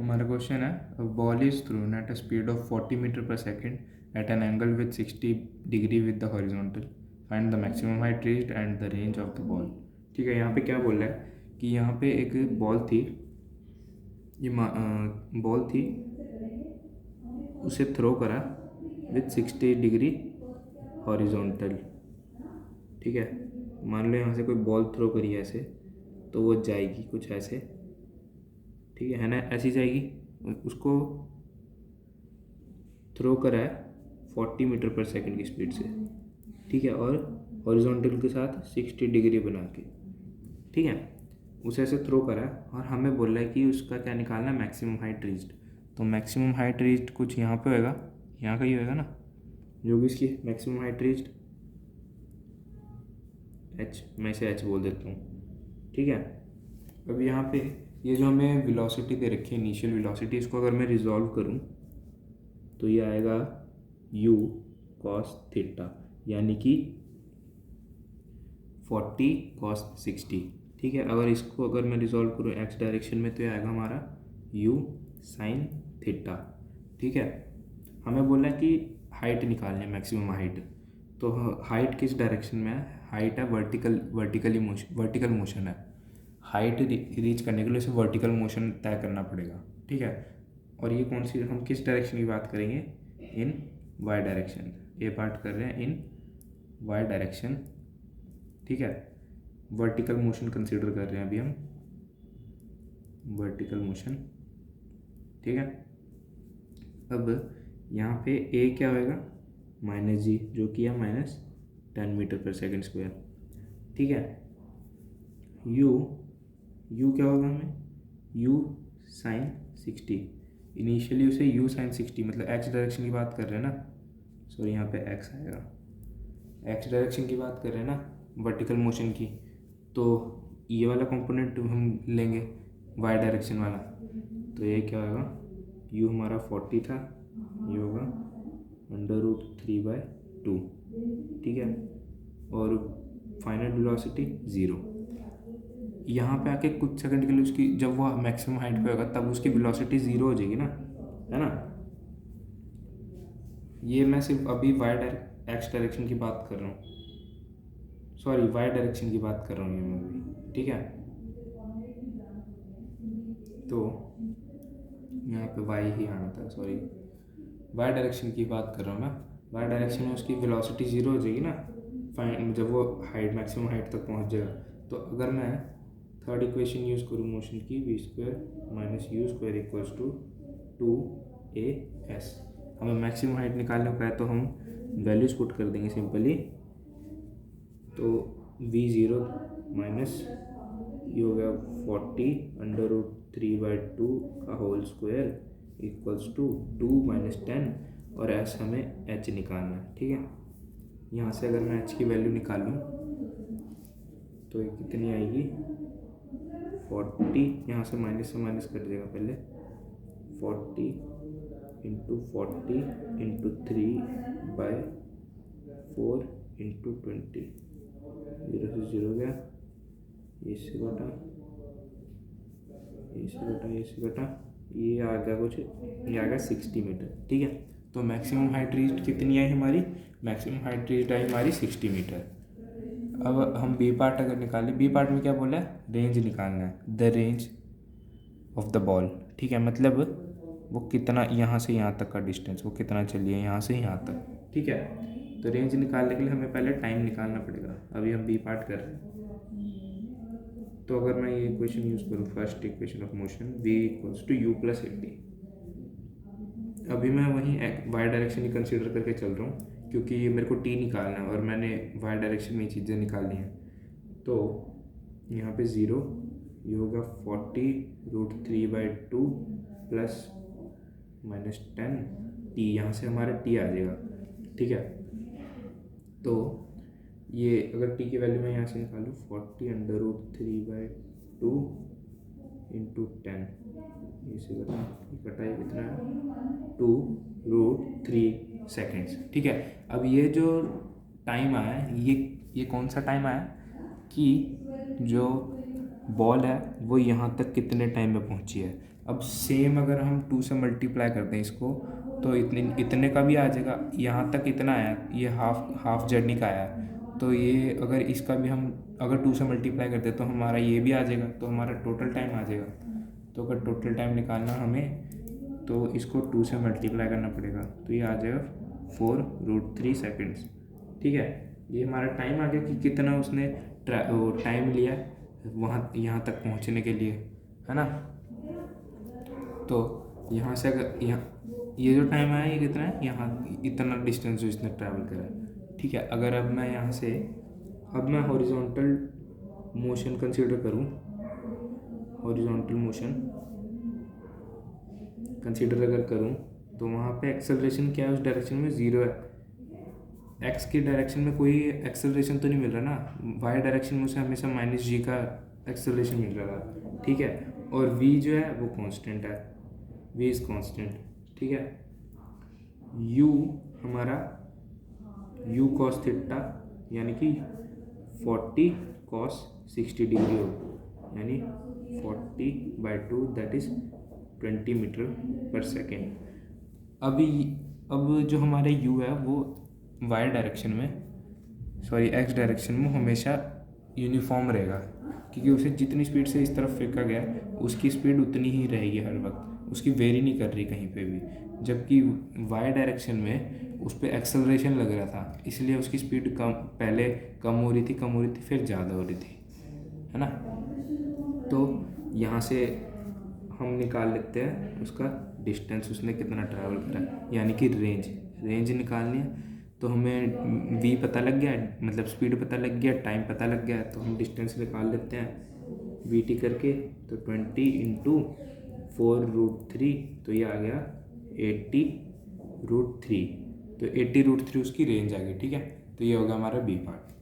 हमारा क्वेश्चन है, a ball is thrown at a speed of 40 metre per second at an angle with 60 degree with the horizontal, find the maximum height reached and the range of the ball. ठीक है, यहाँ पे क्या बोल रहा है कि यहाँ पे एक बॉल थी, ये बॉल थी, उसे थ्रो करा विद 60 डिग्री हॉरिजॉन्टल। ठीक है, मान लो यहाँ से कोई बॉल थ्रो करी ऐसे, तो वो जाएगी कुछ ऐसे। ठीक है ना, ऐसी जाएगी। उसको थ्रो करा है 40 मीटर पर सेकंड की स्पीड से। ठीक है, और हॉरिजॉन्टल के साथ 60 डिग्री बना के। ठीक है, उसे ऐसे थ्रो करा है और हमें बोल रहा है कि उसका क्या निकालना है, मैक्सिमम हाइट रीच्ड। तो मैक्सिमम हाइट रीच्ड कुछ यहाँ पे होएगा, यहाँ का ही होएगा ना, जो भी इसकी मैक्सिमम हाइट रीच्ड एच, मैं इसे एच बोल देता हूँ। ठीक है, अब यहाँ पे ये जो हमें वेलोसिटी दे रखी है, इनिशियल वेलोसिटी, इसको अगर मैं रिजॉल्व करूँ तो ये आएगा u cos थीटा, यानी कि 40 cos 60। ठीक है, अगर इसको अगर मैं रिजॉल्व करूँ x डायरेक्शन में तो ये आएगा हमारा u sin थीटा। ठीक है, हमें बोला है कि हाइट निकालनी है, मैक्सिमम हाइट। तो हाइट किस डायरेक्शन में है, हाइट है वर्टिकल मोशन है। हाइट रीच करने के लिए उसे वर्टिकल मोशन तय करना पड़ेगा। ठीक है, और ये कौन सी, हम किस डायरेक्शन की बात करेंगे, इन वाई डायरेक्शन। ये पार्ट कर रहे हैं इन वाई डायरेक्शन। ठीक है, वर्टिकल मोशन कंसीडर कर रहे हैं अभी हम, वर्टिकल मोशन। ठीक है, अब यहाँ पे ए क्या होएगा, -g, जो कि है -10 मीटर पर सेकेंड स्क्वायर। ठीक है, u क्या होगा हमें, u sin 60। इनिशियली उसे u sin 60 मतलब x डायरेक्शन की बात कर रहे हैं ना, सॉरी यहाँ पे x आएगा, x डायरेक्शन की बात कर रहे हैं ना, वर्टिकल मोशन की। तो ये वाला कंपोनेंट हम लेंगे y डायरेक्शन वाला, तो ये क्या होगा, u हमारा 40 था, ये होगा √3/2। ठीक है, और फाइनल वेलोसिटी 0। यहाँ पे आके कुछ सेकंड के लिए उसकी, जब वो मैक्सिमम हाइट पे होगा तब उसकी वेलोसिटी 0 हो जाएगी ना, है ना। ये मैं सिर्फ अभी एक्स डायरेक्शन की बात कर रहा हूँ, सॉरी वाई डायरेक्शन की बात कर रहा हूँ ये मैं अभी। ठीक है, तो यहाँ पे वाई ही आना था, सॉरी वाई डायरेक्शन की बात कर रहा हूँ मैं। वाई डायरेक्शन में उसकी वेलोसिटी 0 हो जाएगी ना, फाइन जब वो हाइट मैक्सिमम हाइट तक पहुँच जाएगा। तो अगर मैं थर्ड इक्वेशन यूज़ करूँ मोशन की, v² - u² = 2as। हमें मैक्सिमम हाइट निकालने का है तो हम वैल्यूज पुट कर देंगे सिंपली। तो v0 माइनस ये हो गया 40 √3/2 का होल स्क्वायर = 2 - 10, और s हमें h निकालना है। ठीक है, यहाँ से अगर मैं h की वैल्यू निकालूँ तो ये कितनी आएगी, 40, यहाँ से माइनस कट जाएगा पहले, 40 × 40 × 3/4 × 20, 0 से 0 गया, ये से घटा, ये आ गया कुछ, ये आ गया 60 मीटर। ठीक है, तो मैक्सिमम हाइट रीच कितनी आई हमारी, मैक्सिमम हाइट रीच आई हमारी 60 मीटर। अब हम बी पार्ट अगर निकालें, बी पार्ट में क्या बोला है, रेंज निकालना है, the range of the ball. ठीक है, मतलब वो कितना यहाँ से यहाँ तक का डिस्टेंस, वो कितना चली है यहाँ से यहाँ तक। ठीक है, तो रेंज निकालने के लिए हमें पहले टाइम निकालना पड़ेगा। अभी हम बी पार्ट कर रहे हैं, तो अगर मैं ये इक्वेशन यूज़ करूँ, first equation of motion, v = u + 80। अभी मैं वहीं वाई डायरेक्शन ही कंसीडर करके चल रहा हूँ, क्योंकि ये मेरे को t निकालना है और मैंने वाई डायरेक्शन में ये चीज़ें निकालनी हैं। तो यहाँ पे 0, ये होगा 40 √3/2 प्लस -10 t, यहाँ से हमारा t आ जाएगा। ठीक है, तो ये अगर t की वैल्यू मैं यहाँ से निकालूँ, 40 √3/2 × 10, इसे कटा है कितना है, 2√3 सेकेंड्स। ठीक है, अब ये जो टाइम आया है, ये कौन सा टाइम आया कि जो बॉल है वो यहाँ तक कितने टाइम में पहुँची है। अब सेम अगर हम 2 से मल्टीप्लाई करते हैं इसको तो इतने का भी आ जाएगा। यहाँ तक इतना आया, ये हाफ जर्नी का आया, तो ये अगर इसका भी हम अगर 2 से मल्टीप्लाई करते हैं तो हमारा ये भी आ जाएगा, तो हमारा टोटल टाइम आ जाएगा। तो अगर टोटल टाइम निकालना हमें तो इसको 2 से मल्टीप्लाई करना पड़ेगा, तो ये आ जाएगा 4√3 सेकेंड्स। ठीक है, ये हमारा टाइम आ गया कि कितना उसने टाइम लिया वहाँ यहाँ तक पहुँचने के लिए, है ना। तो यहाँ से अगर यहाँ ये जो टाइम आया ये कितना है, यहाँ इतना डिस्टेंस जो इसने ट्रैवल करा है। ठीक है, अगर अब मैं यहाँ से अब मैं हॉरिजॉन्टल मोशन कंसीडर करूँ, हॉरिजॉन्टल मोशन कंसीडर अगर करूँ तो वहाँ पे एक्सेलरेशन क्या है, उस डायरेक्शन में 0 है। एक्स की डायरेक्शन में कोई एक्सेलरेशन तो नहीं मिल रहा ना, वाई डायरेक्शन में उसे हमेशा -g का एक्सेलरेशन मिल रहा था। ठीक है, और v जो है वो कांस्टेंट है, v इज़ कांस्टेंट। ठीक है, u हमारा u cos थीटा यानी कि 40 cos 60 डिग्री हो, यानी 40/2 that is 20 metre per second. अब जो हमारे u है वो y डायरेक्शन में x डायरेक्शन में हमेशा यूनिफॉर्म रहेगा, क्योंकि उसे जितनी स्पीड से इस तरफ फेंका गया उसकी स्पीड उतनी ही रहेगी हर वक्त, उसकी वेरी नहीं कर रही कहीं पे भी। जबकि y डायरेक्शन में उस पर एक्सेलरेशन लग रहा था, इसलिए उसकी स्पीड पहले कम हो रही थी फिर ज़्यादा हो रही थी, है ना। तो यहाँ से हम निकाल लेते हैं उसका डिस्टेंस, उसने कितना ट्रैवल करा, यानी कि रेंज निकालनी है। तो हमें v पता लग गया, मतलब स्पीड पता लग गया, टाइम पता लग गया, तो हम डिस्टेंस निकाल लेते हैं vt करके। तो 20 × 4√3, तो ये आ गया 80√3, तो 80√3 उसकी रेंज आ गई। ठीक है, तो ये होगा हमारा बी पार्ट।